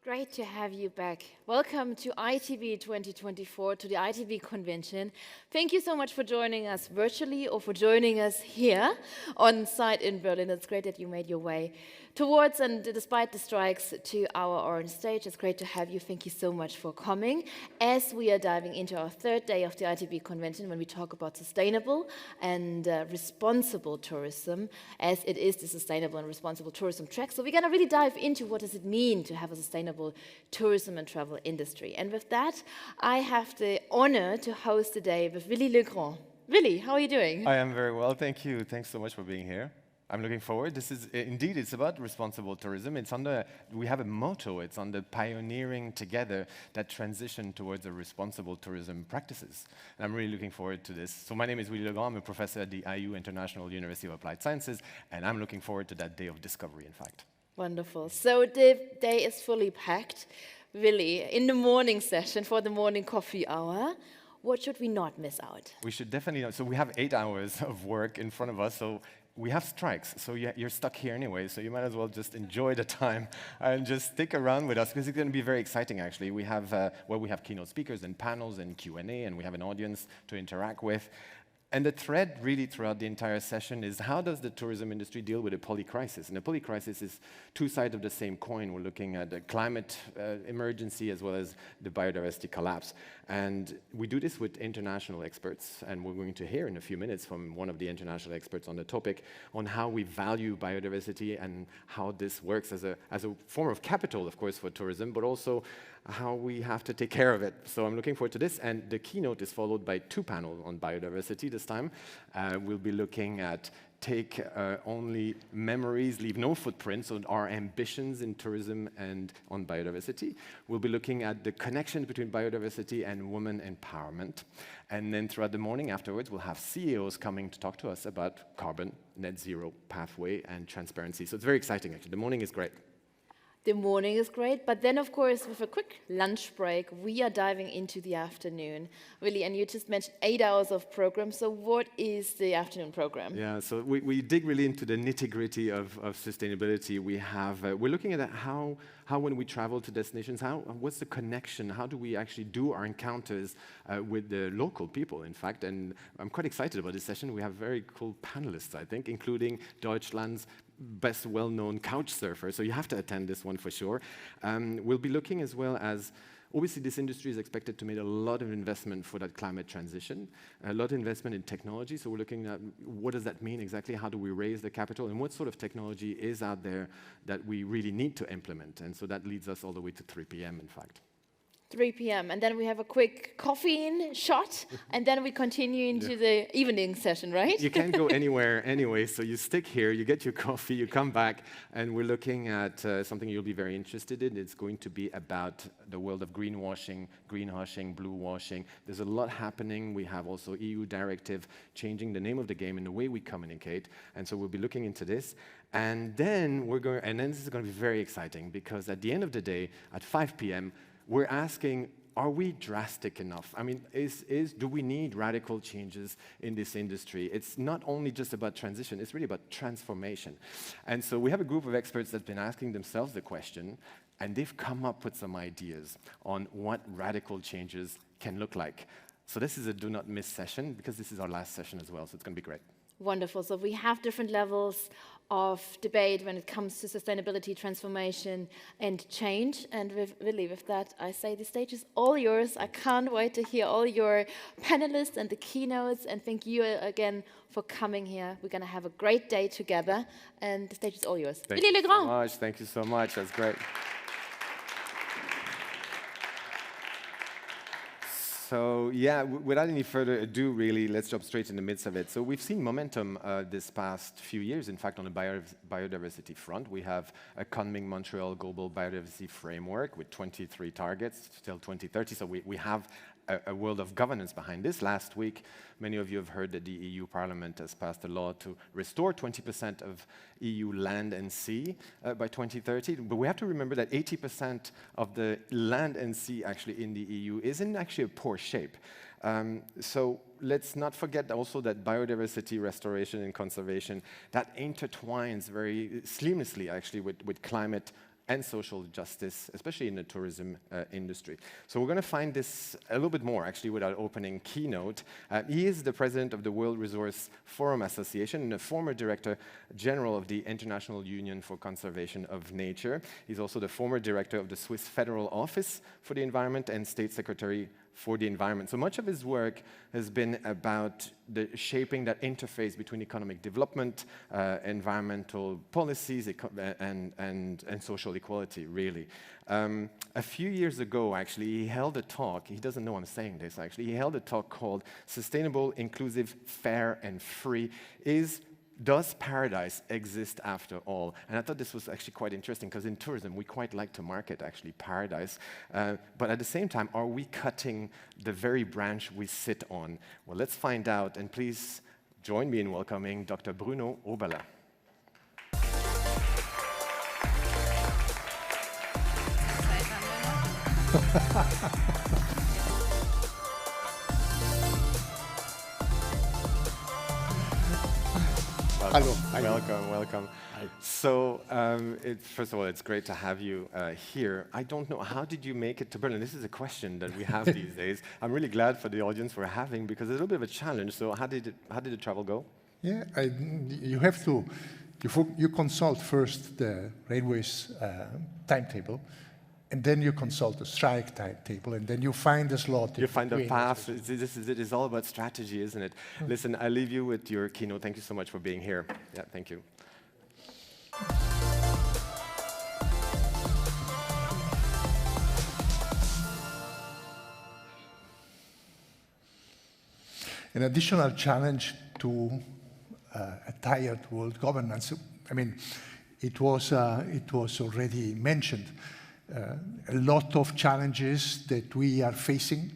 Great to have you back. Welcome to ITB 2024, to the ITB convention. Thank you so much for joining us virtually or for joining us here on site in Berlin. It's great that you made your way towards and despite the strikes to our orange stage. It's great to have you. Thank you so much for coming as we are diving into our third day of the ITB convention when we talk about sustainable and responsible tourism, as it is the sustainable and responsible tourism track. So we're going to really dive into what does it mean to have a sustainable tourism and travel industry. And with that, I have the honor to host today with Willy Legrand. Willy, how are you doing? I am very well, thank you. Thanks so much for being here. I'm looking forward. This is indeed, it's about responsible tourism. We have a motto, it's on the pioneering together that transition towards a responsible tourism practices. And I'm really looking forward to this. So my name is Willy Legrand, I'm a professor at the IU International University of Applied Sciences, and I'm looking forward to that day of discovery, in fact. Wonderful. So the day is fully packed. Willy, in the morning session for the morning coffee hour, what should we not miss out? We should definitely not. So we have 8 hours of work in front of us, so we have strikes, so you're stuck here anyway, so you might as well just enjoy the time and just stick around with us, because it's going to be very exciting, actually. We have, we have keynote speakers and panels and Q&A, and we have an audience to interact with. And the thread really throughout the entire session is how does the tourism industry deal with a polycrisis? And the polycrisis is two sides of the same coin. We're looking at the climate emergency as well as the biodiversity collapse. And we do this with international experts, and we're going to hear in a few minutes from one of the international experts on the topic on how we value biodiversity and how this works as a form of capital, of course, for tourism, but also how we have to take care of it. So I'm looking forward to this, and the keynote is followed by 2 panels on biodiversity this time. We'll be looking at take only memories, leave no footprints on our ambitions in tourism and on biodiversity. We'll be looking at the connection between biodiversity and women empowerment. And then throughout the morning afterwards, we'll have CEOs coming to talk to us about carbon, net zero pathway, and transparency. So it's very exciting, actually. The morning is great. The morning is great, but then, of course, with a quick lunch break, we are diving into the afternoon. Willy, and you just mentioned 8 hours of program, so what is the afternoon program? Yeah, so we dig really into the nitty-gritty of sustainability. We're looking at how when we travel to destinations, what's the connection? How do we actually do our encounters with the local people, in fact? And I'm quite excited about this session. We have very cool panelists, I think, including Deutschland's best well-known couch surfer, so you have to attend this one for sure. We'll be looking as well as, obviously this industry is expected to make a lot of investment for that climate transition, a lot of investment in technology, so we're looking at what does that mean exactly, how do we raise the capital, and what sort of technology is out there that we really need to implement, and so that leads us all the way to 3 p.m. in fact. 3 p.m. and then we have a quick caffeine shot, and then we continue into the evening session, right? You can't go anywhere anyway, so you stick here, you get your coffee, you come back, and we're looking at something you'll be very interested in. It's going to be about the world of greenwashing, blue washing. There's a lot happening. We have also EU directive changing the name of the game and the way we communicate, and so we'll be looking into this. And then this is going to be very exciting, because at the end of the day, at 5 p.m., we're asking, are we drastic enough? I mean, do we need radical changes in this industry? It's not only just about transition, it's really about transformation. And so we have a group of experts that have been asking themselves the question, and they've come up with some ideas on what radical changes can look like. So this is a do not miss session, because this is our last session as well, so it's going to be great. Wonderful. So we have different levels of debate when it comes to sustainability, transformation, and change. And with Willy, with that, I say the stage is all yours. I can't wait to hear all your panelists and the keynotes. And thank you again for coming here. We're going to have a great day together. And the stage is all yours. Willy Legrand. Thank you so much. That's great. So yeah, without any further ado, really, let's jump straight in the midst of it. So we've seen momentum this past few years, in fact, on the biodiversity front. We have a Kunming Montreal Global Biodiversity Framework with 23 targets till 2030. So we have a world of governance behind this. Last week, many of you have heard that the EU Parliament has passed a law to restore 20% of EU land and sea by 2030. But we have to remember that 80% of the land and sea actually in the EU is in actually a poor shape. So let's not forget also that biodiversity restoration and conservation, that intertwines very seamlessly actually with climate and social justice, especially in the tourism industry. So we're going to find this a little bit more, actually, with our opening keynote. He is the president of the World Resource Forum Association and a former director general of the International Union for Conservation of Nature. He's also the former director of the Swiss Federal Office for the Environment and state secretary for the environment. So much of his work has been about the shaping that interface between economic development, environmental policies, and social equality, really. A few years ago, actually, he held a talk. He doesn't know I'm saying this, actually. He held a talk called Sustainable, Inclusive, Fair, and Free. Does paradise exist after all? And I thought this was actually quite interesting because in tourism, we quite like to market actually paradise. But at the same time, are we cutting the very branch we sit on? Well, let's find out. And please join me in welcoming Dr. Bruno Oberle. Hello. Welcome. Hi. So, first of all, it's great to have you here. I don't know, how did you make it to Berlin? This is a question that we have these days. I'm really glad for the audience we're having because it's a little bit of a challenge. So, how did the travel go? Yeah, you have to, you consult first the railway's timetable, and then you consult the strike timetable, and then you find the slot. You find the path. It's all about strategy, isn't it? Listen, I leave you with your keynote. Thank you so much for being here. Yeah, thank you. An additional challenge to a tired world governance. I mean, it was already mentioned. A lot of challenges that we are facing.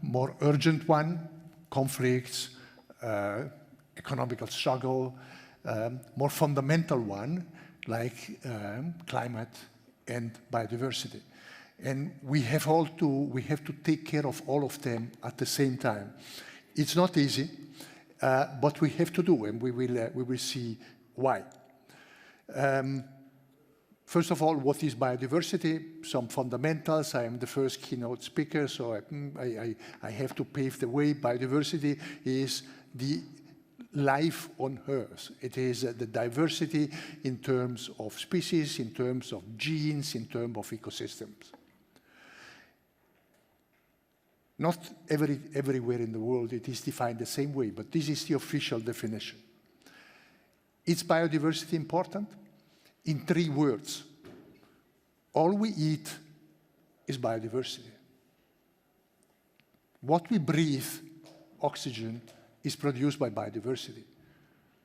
More urgent one, conflicts, economical struggle. More fundamental one, like climate and biodiversity. And we have to take care of all of them at the same time. It's not easy, but we have to do, and we will see why. First of all, what is biodiversity? Some fundamentals. I am the first keynote speaker, so I have to pave the way. Biodiversity is the life on Earth. It is the diversity in terms of species, in terms of genes, in terms of ecosystems. Not everywhere in the world it is defined the same way, but this is the official definition. Is biodiversity important? In 3 words. All we eat is biodiversity. What we breathe, oxygen, is produced by biodiversity.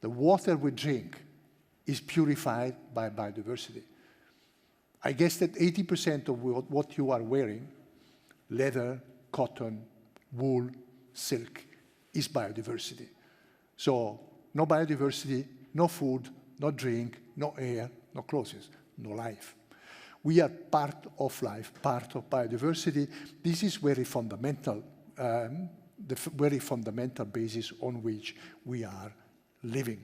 The water we drink is purified by biodiversity. I guess that 80% of what you are wearing, leather, cotton, wool, silk, is biodiversity. So no biodiversity, no food, no drink, no air, no clothes, no life. We are part of life, part of biodiversity. This is very fundamental, the very fundamental basis on which we are living.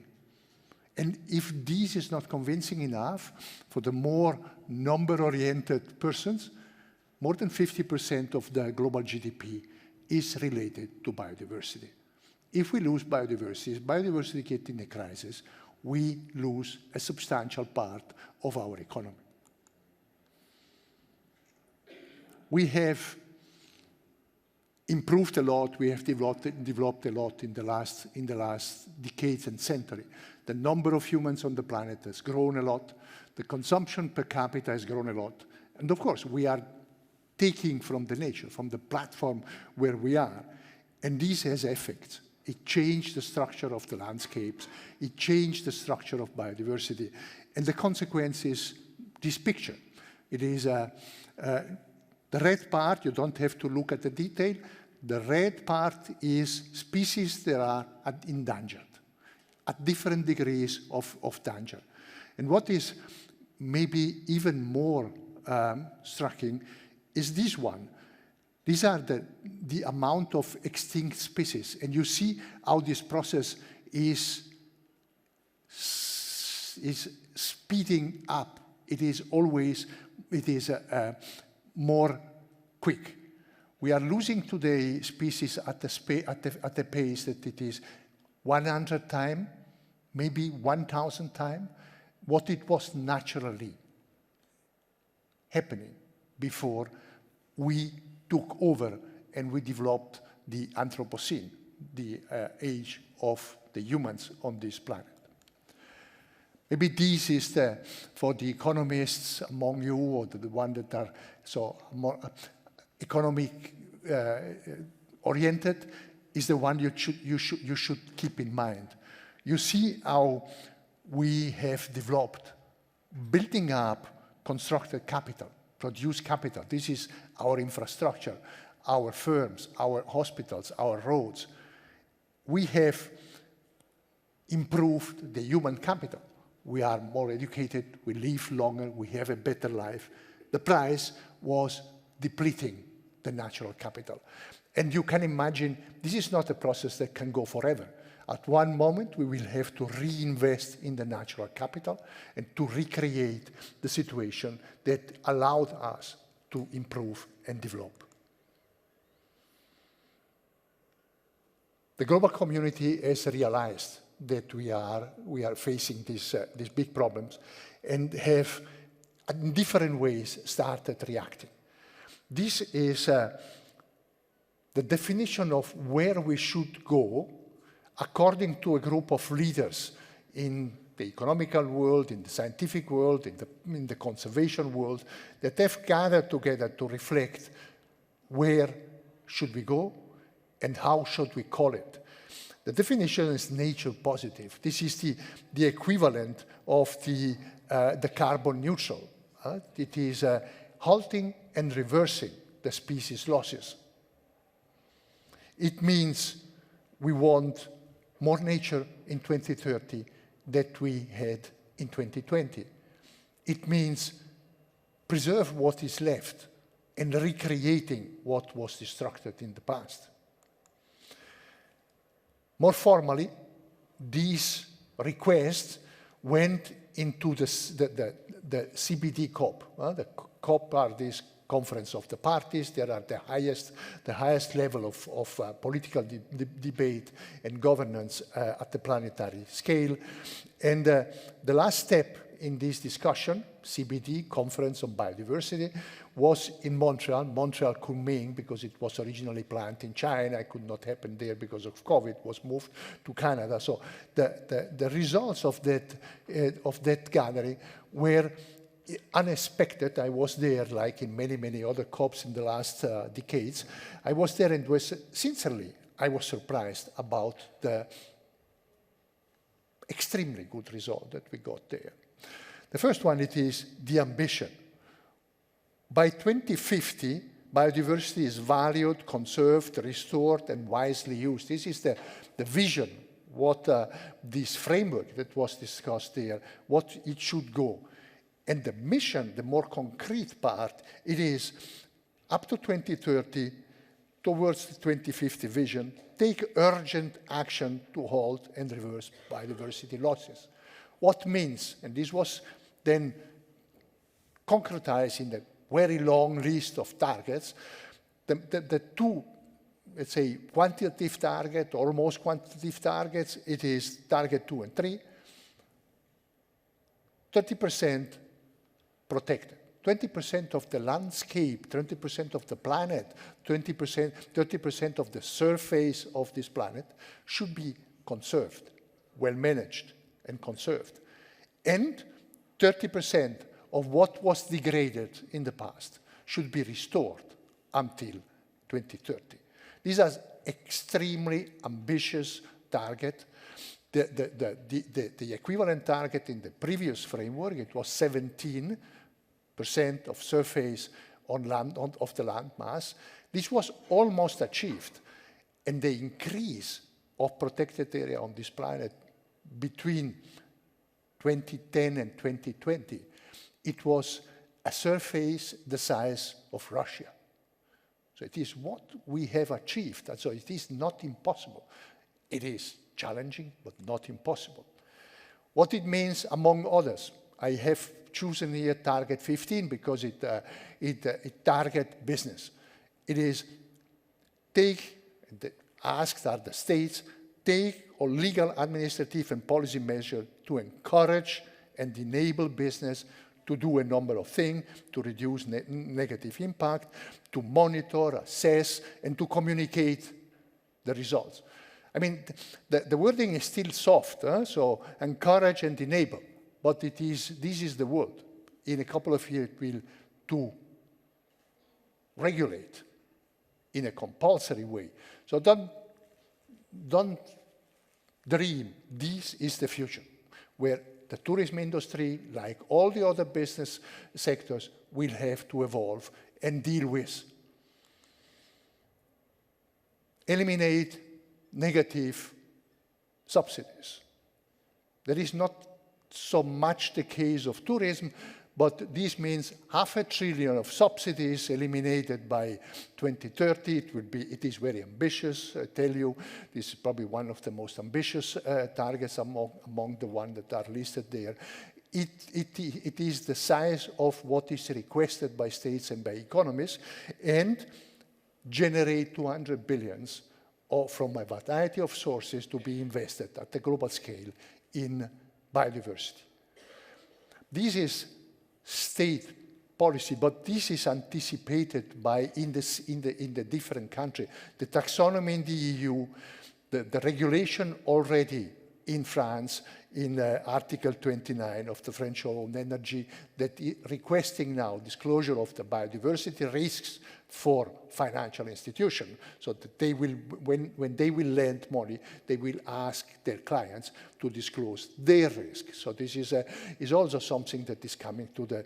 And if this is not convincing enough for the more number-oriented persons, more than 50% of the global GDP is related to biodiversity. If we lose biodiversity, if biodiversity gets in a crisis, we lose a substantial part of our economy. We have improved a lot, we have developed a lot in the last decades and century. The number of humans on the planet has grown a lot, the consumption per capita has grown a lot, and of course we are taking from the nature, from the platform where we are, and this has effects. It changed the structure of the landscapes, it changed the structure of biodiversity, and the consequence is this picture. It is the red part, you don't have to look at the detail. The red part is species that are endangered, at different degrees of danger. And what is maybe even more striking is this one. These are the amount of extinct species. And you see how this process is speeding up it is always, more quick. We are losing today species at the pace that it is 100 times, maybe 1,000 times, what it was naturally happening before we took over and we developed the Anthropocene, the age of the humans on this planet. Maybe this is for the economists among you, or the one that are so more economic oriented, is the one you should keep in mind. You see how we have developed, building up constructed capital, produced capital. This is our infrastructure, our firms, our hospitals, our roads. We have improved the human capital. We are more educated, we live longer, we have a better life. The price was depleting the natural capital. And you can imagine, this is not a process that can go forever. At one moment, we will have to reinvest in the natural capital and to recreate the situation that allowed us to improve and develop. The global community has realized that we are facing these big problems and have, in different ways, started reacting. This is the definition of where we should go according to a group of leaders in the economical world, in the scientific world, in the conservation world, that have gathered together to reflect where should we go and how should we call it. The definition is nature positive. This is the equivalent of the carbon neutral. It is halting and reversing the species losses. It means we want more nature in 2030 than we had in 2020. It means preserve what is left and recreating what was destructed in the past. More formally, these requests went into the CBD COP. The COP are this conference of the parties. They are the highest level of political debate and governance at the planetary scale. And the last step in this discussion, CBD, Conference on Biodiversity, was in Montreal. Montreal Kunming, because it was originally planned in China. It could not happen there because of COVID, was moved to Canada. So the results of that gathering were unexpected. I was there, like in many, many other COPs in the last decades. I was there and I was surprised about the extremely good result that we got there. The first one, it is the ambition. By 2050, biodiversity is valued, conserved, restored, and wisely used. This is the vision, what this framework that was discussed there, what it should go. And the mission, the more concrete part, it is up to 2030, towards the 2050 vision, take urgent action to halt and reverse biodiversity losses. What means, and this was then concretized in the very long list of targets, the two, let's say, quantitative target, almost quantitative targets, it is target 2 and 3, 30% protected. 20% of the landscape, 20% of the planet, 30% of the surface of this planet should be conserved, well managed and conserved. And 30% of what was degraded in the past should be restored until 2030. These are extremely ambitious targets. The equivalent target in the previous framework, it was 17% of surface on land, of the land mass. This was almost achieved. And the increase of protected area on this planet between 2010 and 2020, it was a surface the size of Russia. So it is what we have achieved. And so it is not impossible. It is challenging, but not impossible. What it means, among others, I have chosen here target 15 because it target business. It is asked are the states, take all legal, administrative, and policy measures to encourage and enable business to do a number of things, to reduce negative impact, to monitor, assess, and to communicate the results. I mean, the wording is still soft, so encourage and enable, but this is the word. In a couple of years, it will to regulate in a compulsory way. So don't dream this is the future, where the tourism industry, like all the other business sectors, will have to evolve and deal with. Eliminate negative subsidies. That is not so much the case of tourism, but this means $500 billion of subsidies eliminated by 2030. It is very ambitious, I tell you. This is probably one of the most ambitious targets among the ones that are listed there. It is the size of what is requested by states and by economies, and generate 200 billion from a variety of sources to be invested at the global scale in biodiversity. This is state policy, but this is anticipated by in the different countries. The taxonomy in the EU, the regulation already in France, in Article 29 of the French Law on Energy, that requesting now disclosure of the biodiversity risks for financial institutions, so that they will, when they will lend money, they will ask their clients to disclose their risk. So this is also something that is coming to the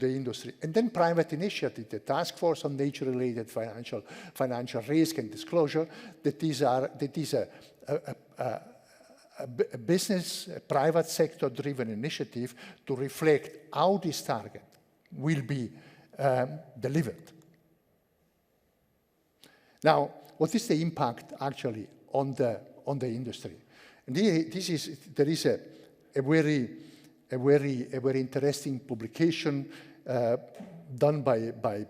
industry. And then private initiative, the Task Force on Nature-related financial risk and disclosure, that is a business, a private sector-driven initiative to reflect how this target will be delivered. Now, what is the impact actually on the industry? And there is a very interesting publication done by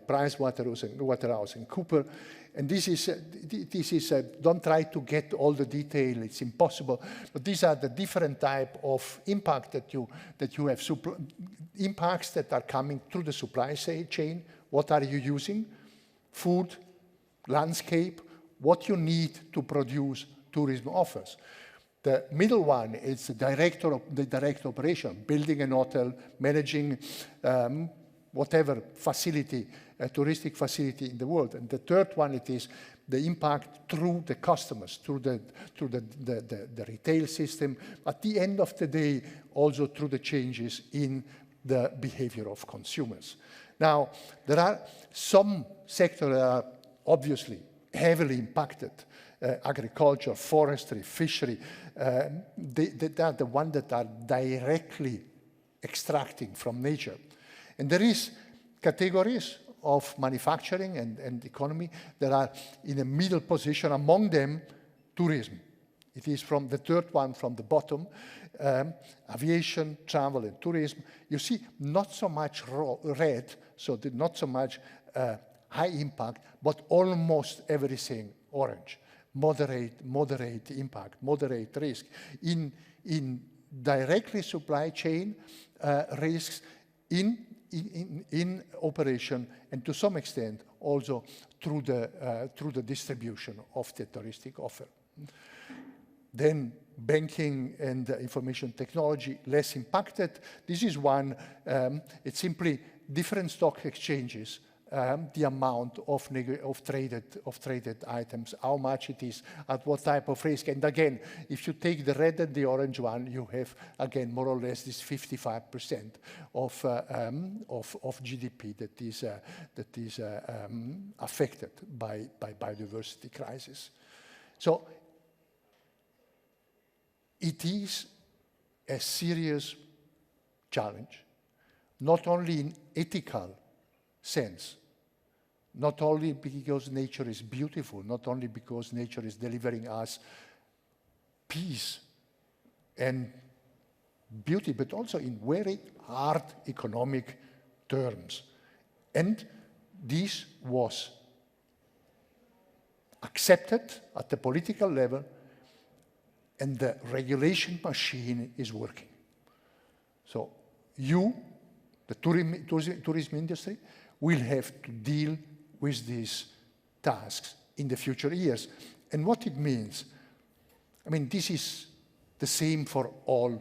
PricewaterhouseCoopers. And this is don't try to get all the detail, it's impossible, but these are the different type of impact that you have, impacts that are coming through the supply chain. What are you using? Food, landscape, what you need to produce tourism offers. The middle one is the direct operation, building an hotel, managing whatever facility, a touristic facility in the world. And the third one, it is the impact through the customers, through the retail system. At the end of the day, also through the changes in the behavior of consumers. Now, there are some sectors that are obviously heavily impacted. Agriculture, forestry, fishery, they are the ones that are directly extracting from nature. And there is categories of manufacturing and economy that are in a middle position, among them tourism. It is from the third one from the bottom, aviation, travel, and tourism. You see not so much red, so not so much high impact, but almost everything orange. Moderate impact, moderate risk. In directly supply chain risks, in operation, and to some extent also through the distribution of the touristic offer. Then banking and information technology, less impacted. This is one, it's simply different stock exchanges, the amount of traded items, how much it is, at what type of risk. And again, if you take the red and the orange one, you have, again, more or less this 55% of GDP that is affected by biodiversity crisis. So it is a serious challenge, not only in ethical sense, not only because nature is beautiful, not only because nature is delivering us peace and beauty, but also in very hard economic terms. And this was accepted at the political level, and the regulation machine is working. So you, the tourism industry, will have to deal with these tasks in the future years. And what it means, I mean, this is the same for all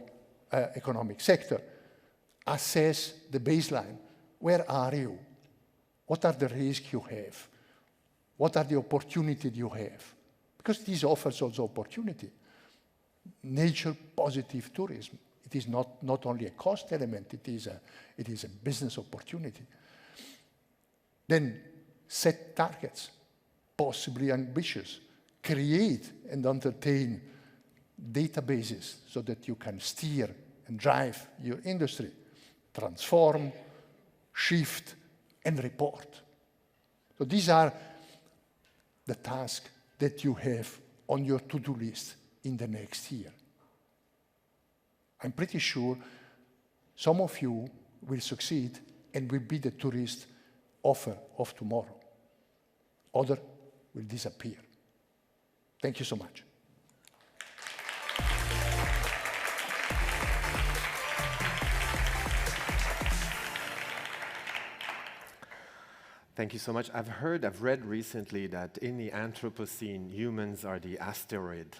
economic sector. Assess the baseline. Where are you? What are the risks you have? What are the opportunities you have? Because this offers also opportunity. Nature positive tourism. It is not only a cost element, it is a business opportunity. Then set targets, possibly ambitious. Create and entertain databases so that you can steer and drive your industry. Transform, shift, and report. So these are the tasks that you have on your to-do list in the next year. I'm pretty sure some of you will succeed and will be the tourist offer of tomorrow. Others will disappear. Thank you so much. Thank you so much. I've read recently that in the Anthropocene, humans are the asteroid.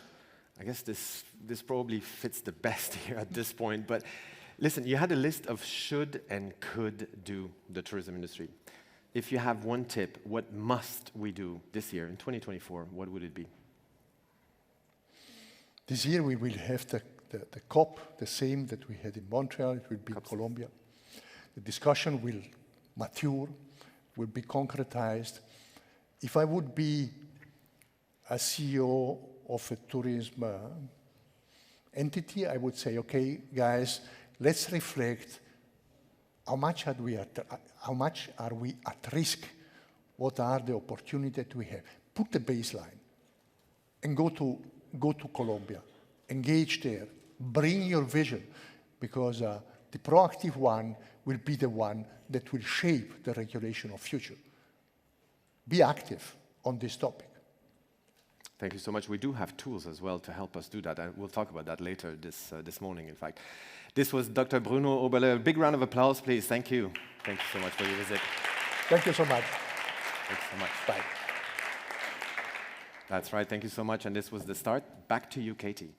I guess this probably fits the best here at this point. But listen, you had a list of should and could do the tourism industry. If you have one tip, what must we do this year in 2024? What would it be? This year we will have the COP, the same that we had in Montreal. It will be in Colombia. The discussion will mature, will be concretized. If I would be a CEO of a tourism entity, I would say, okay, guys, let's reflect how much are we at risk? What are the opportunities that we have? Put the baseline and go to Colombia, engage there, bring your vision, because the proactive one will be the one that will shape the regulation of future. Be active on this topic. Thank you so much. We do have tools as well to help us do that. We'll talk about that later this morning, in fact. This was Dr. Bruno Oberle. A big round of applause, please. Thank you. Thank you so much for your visit. Thank you so much. Thanks so much. Bye. That's right. Thank you so much. And this was the start. Back to you, Katie.